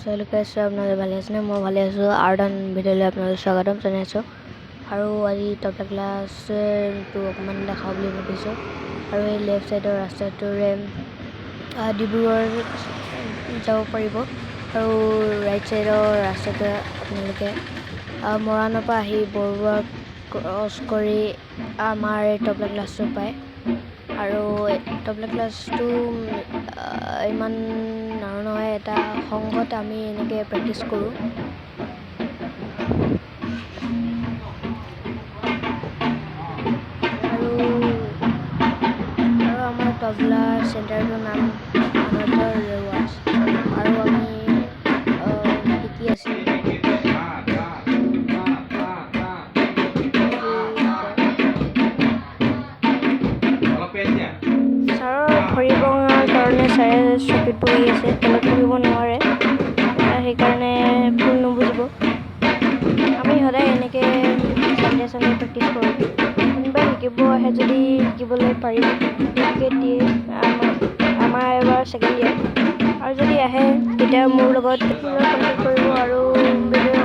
Selalu kaisa আপনাদেৰ ভালে আছেন মই ভালে আছো আৰ্ডান ভিডিঅ'লৈ আপোনালোকক স্বাগতম জনাইছো আৰু আজি টপিক ক্লাছটো অকমান দেখাও বুলি ভাবিছো আৰু এই লেফট সাইডৰ ৰাস্তাটোৰে ডিব্ৰুগড় যাব পাৰিব আৰু ৰাইট সাইডৰ ৰাস্তাটো আপোনালোকে মৰাণৰ পৰা আহি বৰুৱা ক্ৰছ কৰি আমাৰ এই টপিক ক্লাছটো পায় আৰু টপিক ক্লাছটো ইমান নহয় এটা সংগত আমি এনেকে প্ৰেক্টিছ কৰো আৰু আমাৰ তবলা চেণ্টাৰটোৰ নাম অনতৰ ৰেৱাজ আৰু আমি শিকি আছো ভৰিবঙাৰ কাৰণে চাৰে চকীত বহি আছে তলত বহিব নোৱাৰে সেইকাৰণে ভুল নুবুজিব আমি সদায় এনেকৈ চানডে প্ৰেক্টিছ কৰোঁ কোনোবাই শিকিব আহে যদি শিকিবলৈ পাৰিব টিকেট দিয়ে আমাৰ এবাৰ ছেকেণ্ড ইয়াৰ আৰু যদি আহে তেতিয়া মোৰ লগত কণ্টেক্ট কৰিব আৰু ভিডিঅ'